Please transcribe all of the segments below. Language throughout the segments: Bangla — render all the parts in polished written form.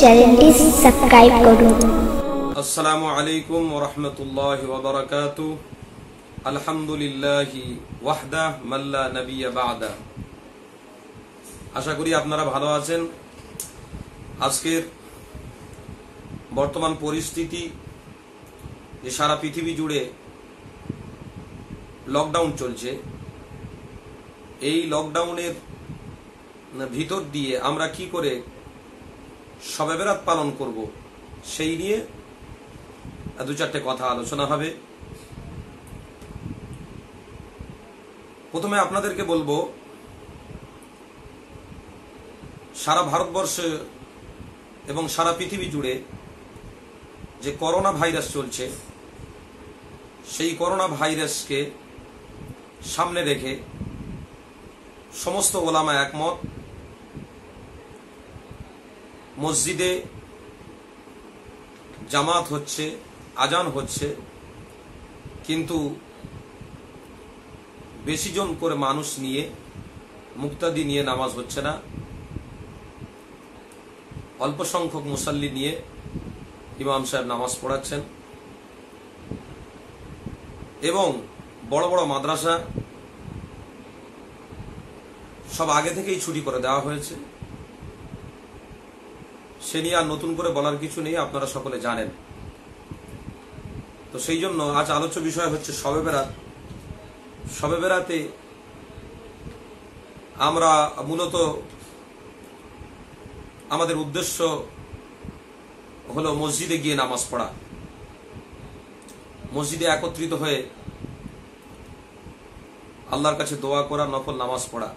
চ্যানেলটি সাবস্ক্রাইব করুন। আসসালামু আলাইকুম ওয়া রাহমাতুল্লাহি ওয়া বারাকাতুহু। আলহামদুলিল্লাহি ওয়াহদা মান লা নাবিয়্যা বা'দা। আশা করি আপনারা ভালো আছেন। আজকের বর্তমান পরিস্থিতি যে সারা পৃথিবী জুড়ে লকডাউন চলছে, এই লকডাউনের ভিতর দিয়ে আমরা কি করে শবে বরাত পালন করব সেই নিয়ে দু চারটে কথা আলোচনা হবে। প্রথমে আপনাদেরকে বলবো, সারা ভারতবর্ষে এবং সারা পৃথিবী জুড়ে যে করোনা ভাইরাস চলছে, সেই করোনা ভাইরাসকে সামনে রেখে সমস্ত ওলামা একমত, মসজিদে জামাত হচ্ছে, আজান হচ্ছে, কিন্তু বেশি জন করে মানুষ নিয়ে, মুক্তাদি নিয়ে নামাজ হচ্ছে না। অল্প সংখ্যক মুসাল্লি নিয়ে ইমাম সাহেব নামাজ পড়াচ্ছেন এবং বড় বড় মাদ্রাসা সব আগে থেকেই ছুটি করে দেওয়া হয়েছে। সে নিয়ে আর নতুন করে বলার কিছু নেই, আপনারা সকলে জানেন। তো সেই জন্য আজ আলোচ্য বিষয় হচ্ছে শবে বরাত। শবে বরাতে আমরা মূলত আমাদের উদ্দেশ্য হলো মসজিদে গিয়ে নামাজ পড়া, মসজিদে একত্রিত হয়ে আল্লাহর কাছে দোয়া করা, নফল নামাজ পড়া।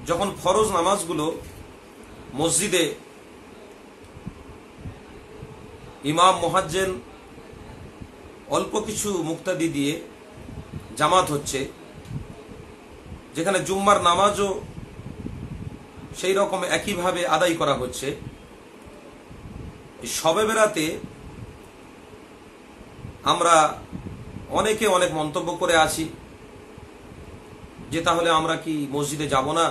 যখন ফরজ নামাজগুলো মসজিদে ইমাম মুয়াজ্জিন অল্প কিছু মুক্তাদি দিয়ে জামাত হচ্ছে, যেখানে জুম্মার নামাজও সেই রকম একইভাবে আদায় করা হচ্ছে, শবে বরাতে আমরা অনেকে অনেক মন্তব্য করে আছি যে তাহলে আমরা কি মসজিদে যাব না,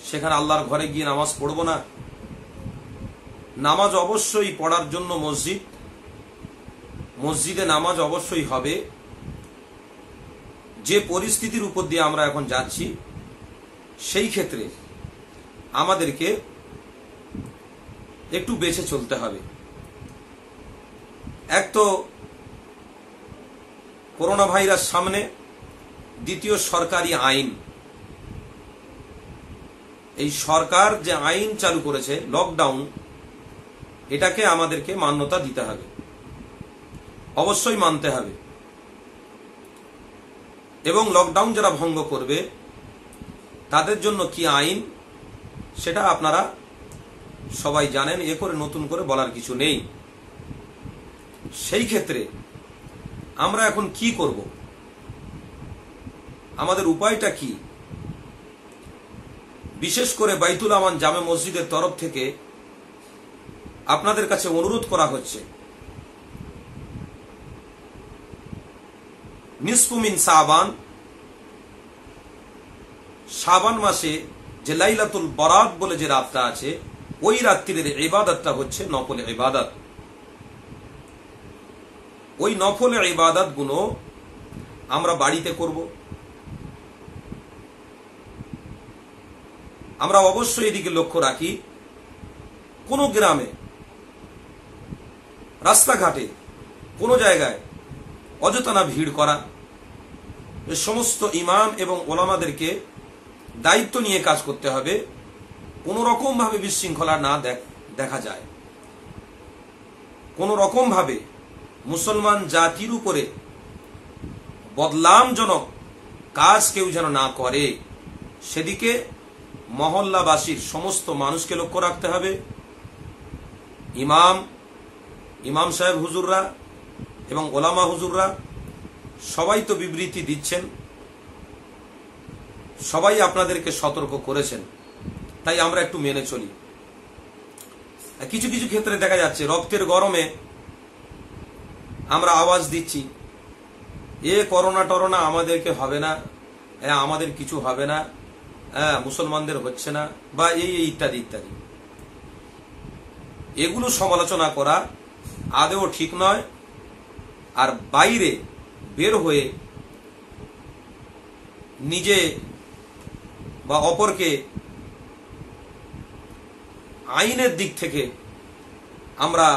সেখানে আল্লাহর ঘরে গিয়ে নামাজ পড়ব না? নামাজ অবশ্যই পড়ার জন্য মসজিদে নামাজ অবশ্যই হবে। যে পরিস্থিতির উপর দিয়ে আমরা এখন যাচ্ছি, সেই ক্ষেত্রে আমাদেরকে একটু বেঁচে চলতে হবে। এক তো করোনা ভাইরাস সামনে, দ্বিতীয় সরকারি আইন। এই সরকার যে আইন চালু করেছে লকডাউন, এটাকে আমাদেরকে মান্যতা দিতে হবে, অবশ্যই মানতে হবে। এবং লকডাউন যারা ভঙ্গ করবে তাদের জন্য কি আইন, সেটা আপনারা সবাই জানেন, এ করে নতুন করে বলার কিছু নেই। সেই ক্ষেত্রে আমরা এখন কি করব, আমাদের উপায়টা কি? বিশেষ করে বাইতুল আমান জামে মসজিদের তরফ থেকে আপনাদের কাছে অনুরোধ করা হচ্ছে, নিসফু মিন শাবান মাসে যে লাইলাতুল বরাত বলে যে রাতটা আছে, ওই রাত্রির ইবাদতটা হচ্ছে নফল ইবাদত। ওই নফল ইবাদত গুলো আমরা বাড়িতে করব। আমরা অবশ্যই এদিকে লক্ষ্য রাখি, কোন গ্রামে, রাস্তাঘাটে, কোন জায়গায় অযথা না ভিড় করা। সমস্ত ইমাম এবং ওলামাদেরকে দায়িত্ব নিয়ে কাজ করতে হবে, কোন রকম ভাবে বিশৃঙ্খলা না দেখা যায়, কোন রকম ভাবে মুসলমান জাতির উপরে বদলামজনক কাজ কেউ যেন না করে, সেদিকে মহল্লাবাসীর সমস্ত মানুষকে লক্ষ্য রাখতে হবে। ইমাম সাহেব হুজুররা এবং ওলামা হুজুররা সবাই তো বিবৃতি দিচ্ছেন, সবাই আপনাদেরকে সতর্ক করেছেন, তাই আমরা একটু মেনে চলি। কিছু কিছু ক্ষেত্রে দেখা যাচ্ছে রক্তের গরমে আমরা আওয়াজ দিচ্ছি, এ করোনা টরোনা আমাদেরকে হবে না, আমাদের কিছু হবে না, মুসলমানদের হচ্ছে না, বা এই ইত্যাদি ইত্যাদি, এগুলো সমালোচনা করা আদৌ ঠিক নয়। আর বাইরে বের হয়ে নিজে বা অপরকে আইনের দিক থেকে আমরা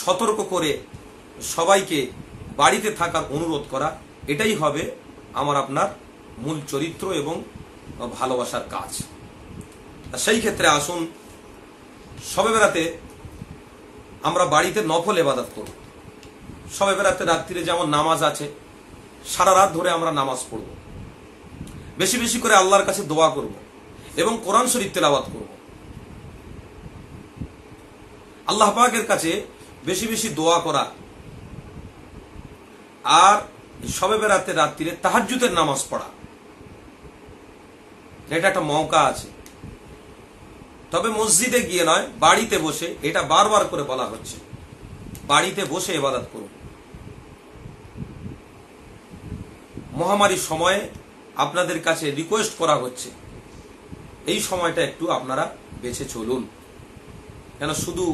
সতর্ক করে সবাইকে বাড়িতে থাকার অনুরোধ করা, এটাই হবে আমার আপনার মূল চরিত্র এবং ভালোবাসার কাজ। সেই ক্ষেত্রে আসুন শবে বেরাতে আমরা বাড়িতে নফল ইবাদত করব। শবে বেরাতে রাত্রিরে যেমন নামাজ আছে, সারা রাত ধরে আমরা নামাজ পড়ব, বেশি বেশি করে আল্লাহর কাছে দোয়া করব এবং কোরআন শরীফ তেলাওয়াত করব। আল্লাহ পাকের কাছে বেশি বেশি দোয়া করা, আর শবে বেরাতে রাত্রিরে তাহাজ্জুদের নামাজ পড়া, এটা একটা মওকা আছে। তবে মসজিদে গিয়ে নয়, বাড়িতে বসে, এটা বারবার করে বলা হচ্ছে, বাড়িতে বসে ইবাদত করুন। মহামারীর সময়ে আপনাদের কাছে রিকোয়েস্ট করা হচ্ছে এই সময়টা একটু আপনারা বেঁচে চলুন, কেন শুধু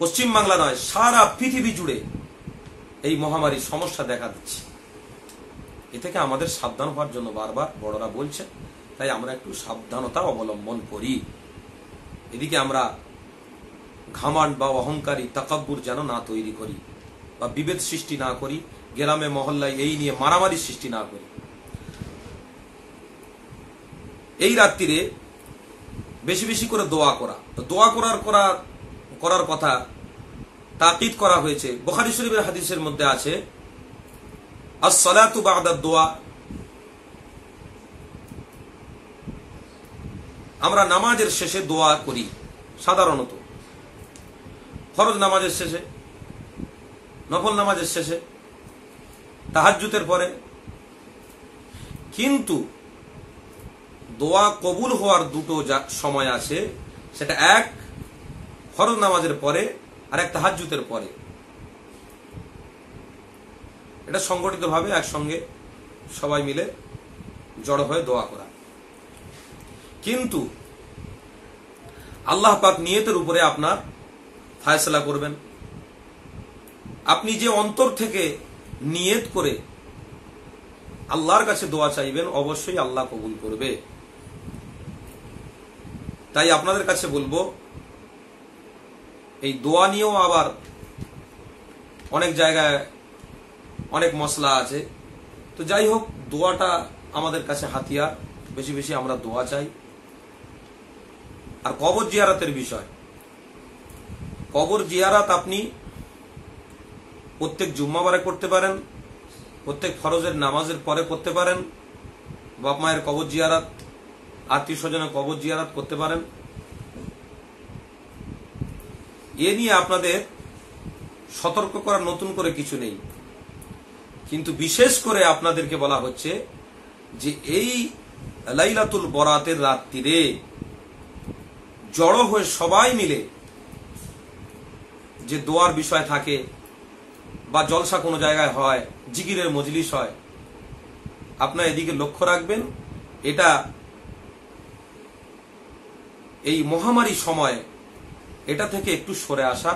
পশ্চিম বাংলা নয়, সারা পৃথিবী জুড়ে এই মহামারীর সমস্যা দেখা দিচ্ছে। এ থেকে আমাদের সাবধান হওয়ার জন্য বারবার বড়রা বলছে, তাই আমরা একটু সাবধানতা অবলম্বন করি। এদিকে আমরা ঘামান্ড বা অহংকারী তাকাব্বুর যেন না তৈরি করি, বা বিভেদ সৃষ্টি না করি, গ্রামে মহল্লায় এই নিয়ে মারামারি সৃষ্টি না করি। এই রাত্রিরে বেশি বেশি করে দোয়া করা, দোয়া করার কথা তাকিদ করা হয়েছে। বুখারী শরীফের হাদিসের মধ্যে আছে, আস-সালাতু বা'দা দোয়া, আমরা নামাজের শেষে দোয়া করি সাধারণত, ফরজ নামাজের শেষে, নফল নামাজের শেষে, তাহাজ্জুদের পরে। কিন্তু দোয়া কবুল হওয়ার দুটো সময় আছে, সেটা এক ফরজ নামাজের পরে আর এক তাহাজ্জুদের পরে। এটা সংগঠিতভাবে একসঙ্গে সবাই মিলে জড়ো হয়ে দোয়া করা। কিন্তু আল্লাহ পাক নিয়তের উপরে আপনার ফায়সালা করবেন। আপনি যে অন্তর থেকে নিয়ত করে আল্লাহর কাছে দোয়া চাইবেন, অবশ্যই আল্লাহ কবুল করবে। তাই আপনাদের কাছে বলবো, এই দোয়া নিয়েও আবার অনেক জায়গায় অনেক মশলা আছে। তো যাই হোক, দোয়াটা আমাদের কাছে হাতিয়ার, বেশি বেশি আমরা দোয়া চাই। আর কবর জিয়ারতের বিষয়, কবর জিয়ারত আপনি প্রত্যেক জুম্মাবারে করতে পারেন, প্রত্যেক ফরজের নামাজের পরে করতে পারেন, বাপ মায়ের কবর জিয়ারত, আত্মীয় স্বজনের কবর জিয়ারত করতে পারেন। এ নিয়ে আপনাদের সতর্ক করার নতুন করে কিছু নেই, কিন্তু বিশেষ করে আপনাদেরকে বলা হচ্ছে যে এই লাইলাতুল বরাতের রাত্রিরে জড়ো হয়ে সবাই মিলে যে দোয়ার বিষয় থাকে, বা জলসা কোনো জায়গায় হয়, জিকিরের মজলিস হয়, আপনার এদিকে লক্ষ্য রাখবেন। এটা এই মহামারী সময়ে এটা থেকে একটু সরে আসা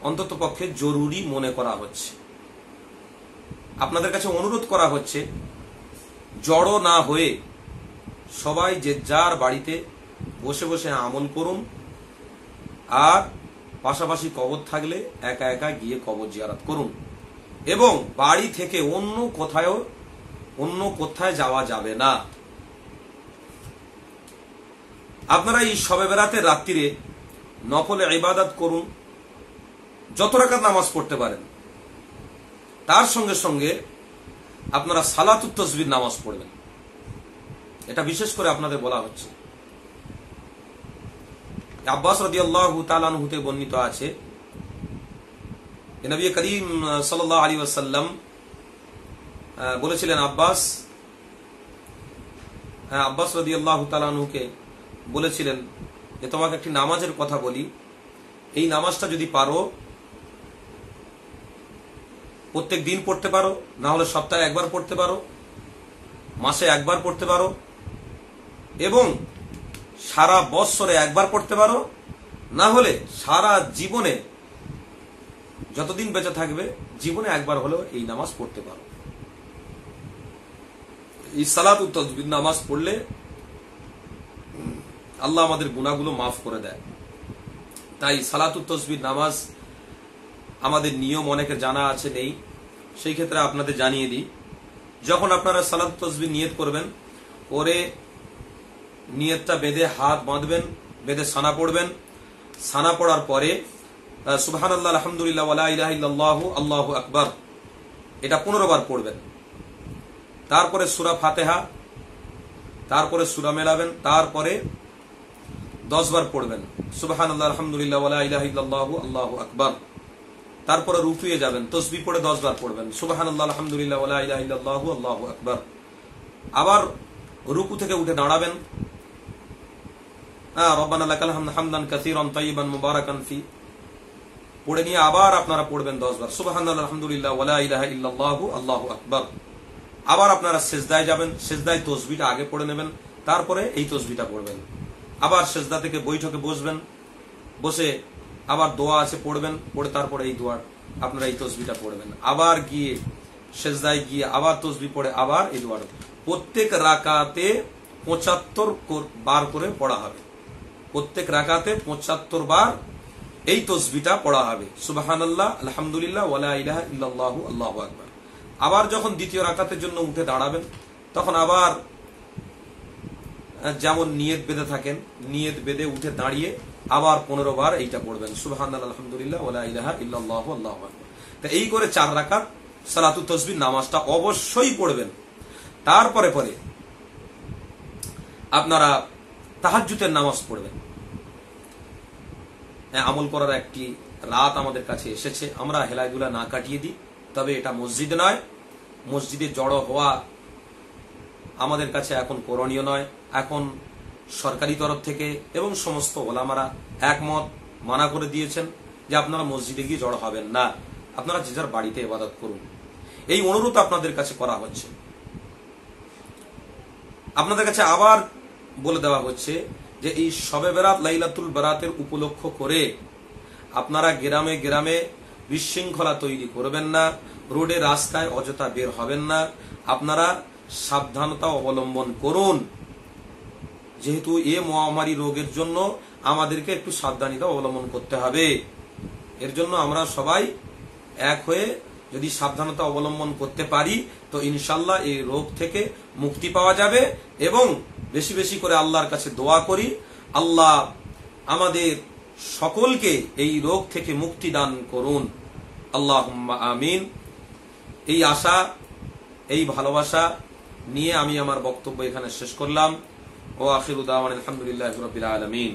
অন্তত পক্ষে জরুরি মনে করা হচ্ছে। আপনাদের কাছে অনুরোধ করা হচ্ছে, জড়ো না হয়ে সবাই যে যার বাড়িতে বসে বসে আমল করুন, আর পাশাপাশি কবর থাকলে একা একা গিয়ে কবর জিয়ারত করুন, এবং বাড়ি থেকে অন্য কোথায় যাওয়া যাবে না। আপনারা এই শবে বেরাতের রাত্রিরে নফলে ইবাদত করুন, যত রাকাত নামাজ পড়তে পারেন। তার সঙ্গে সঙ্গে আপনারা সালাতুত তাসবিহ নামাজ পড়বেন, এটা বিশেষ করে আপনাদের বলা হচ্ছে। আব্বাস রাদিয়াল্লাহু তাআলা আনহু থেকে বর্ণিত আছে, নবী করিম সাল্লাল্লাহু আলাইহি ওয়াসাল্লাম বলেছিলেন, আব্বাস রাদিয়াল্লাহু তাআলা আনহুকে বলেছিলেন যে তোমাকে একটি নামাজের কথা বলি, এই নামাজটা যদি পারো প্রত্যেক দিন পড়তে পারো, না হলে সপ্তাহে একবার পড়তে পারো, মাসে একবার পড়তে পারো এবং সারা বৎসরে একবার পড়তে পারো, না হলে সারা জীবনে যতদিন বেঁচে থাকবে জীবনে একবার হলেও এই নামাজ পড়তে পারো। এই সালাতুত তাসবিহ নামাজ পড়লে আল্লাহ আমাদের গুনাহগুলো মাফ করে দেয়। তাই সালাতুত তাসবিহ নামাজ আমাদের নিয়ম অনেকে জানা আছে নেই, সেই ক্ষেত্রে আপনাদের জানিয়ে দিই। যখন আপনারা সালাতুত তাসবিহ নিয়ত করবেন, করে নিয়তটা বেঁধে হাত বাঁধবেন, বেঁধে সানা পড়বেন। সানা পড়ার পরে সুবহানাল্লাহ, আলহামদুলিল্লাহ, ওয়া লা ইলাহা ইল্লাল্লাহু আল্লাহু আকবার, এটা 15 বার পড়বেন। তারপরে সূরা ফাতিহা, তারপরে সূরা মেলাবেন, তারপরে 10 বার পড়বেন সুবহানাল্লাহ, আলহামদুলিল্লাহ, ওয়া লা ইলাহা ইল্লাল্লাহু আল্লাহু আকবার। তারপরে রুকুয়ে যাবেন, তাসবিহ পড়ে 10 বার পড়বেন সুবহানাল্লাহ, আলহামদুলিল্লাহ, ওয়া লা ইলাহা ইল্লাল্লাহু আল্লাহু আকবার। আবার রুকু থেকে উঠে দাঁড়াবেন, রব্বানা লাকাল হামদু হামদান কাসীরান তাইয়িবান মুবারাকান ফি পড়ে নিয়ে আবার আপনারা পড়বেন 10 বার সুবহানাল্লাহ, আলহামদুলিল্লাহ, ওয়া লা ইলাহা ইল্লাল্লাহু আল্লাহু আকবার। আবার আপনারা সিজদায় যাবেন, সিজদায় তাসবিহটা আগে পড়ে নেবেন, তারপরে এই তাসবিহটা পড়বেন। আবার সিজদা থেকে বৈঠকে বসবেন, বসে আবার দোয়া আছে পড়বেন, পড়ে তারপরে এই দোয়া আপনারা এই তাসবিহটা পড়বেন। আবার গিয়ে সিজদায় গিয়ে আবার তাসবিহ পড়ে আবার এই দোয়া। প্রত্যেক রাকাতে 75 বার করে পড়া হবে। প্রত্যেক রাকাতে 75 বার এই তাসবিহটা পড়া হবে সুবহানাল্লাহ, আলহামদুলিল্লাহ, ওয়া লা ইলাহা ইল্লাল্লাহু আল্লাহু আকবার। আবার যখন দ্বিতীয় রাকাতের জন্য উঠে দাঁড়াবেন, তখন আবার যেমন নিয়ত বেঁধে থাকেন, নিয়ত বেঁধে উঠে দাঁড়িয়ে আবার 15 বার এইটা পড়বেন সুবহানাল্লাহ, আলহামদুলিল্লাহ, ওয়া লা ইলাহা ইল্লাল্লাহু আল্লাহু আকবার। তো এই করে 4 রাকাত সালাতুত তাসবিহ নামাজটা অবশ্যই পড়বেন। তারপরে পরে আপনারা তাহাজ্জুদের নামাজ পড়বেন। আমল করার একটি রাত আমাদের কাছে এসেছে, আমরা হেলাদুলা না কাটিয়ে দিই, তবে এটা মসজিদ নয়, মসজিদে জড়ো হওয়া আমাদের কাছে এখন করণীয় নয়। এখন সরকারি তরফ থেকে এবং সমস্ত ওলামারা একমত মানা করে দিয়েছেন যে আপনারা মসজিদে গিয়ে জড়ো হবেন না, আপনারা যে যার বাড়িতে ইবাদত করুন। এই অনুরোধ আপনাদের কাছে করা হচ্ছে। আপনাদের কাছে আবার বলে দেওয়া হচ্ছে যে এই শবে বেরাত, লাইলাতুল বারাতের উপলক্ষ করে আপনারা গ্রামে গ্রামে বিশৃঙ্খলা তৈরি করবেন না, রোডে রাস্তায় অযথা বের হবেন না। আপনারা সাবধানতা অবলম্বন করুন। যেহেতু এ মহামারী রোগের জন্য আমাদেরকে একটু সাবধানতা অবলম্বন করতে হবে। এর জন্য আমরা সবাই এক হয়ে যদি সাবধানতা অবলম্বন করতে পারি তো ইনশাল্লাহ এই রোগ থেকে মুক্তি পাওয়া যাবে। এবং বেশি বেশি করে আল্লাহর কাছে দোয়া করি, আল্লাহ আমাদের সকলকে এই রোগ থেকে মুক্তি দান করুন, আল্লাহুম্মা আমিন। এই আশা, এই ভালোবাসা নিয়ে আমি আমার বক্তব্য এখানে শেষ করলাম। ও আখিরু দাওয়ানা আলহামদুলিল্লাহি রাব্বিল আলামিন।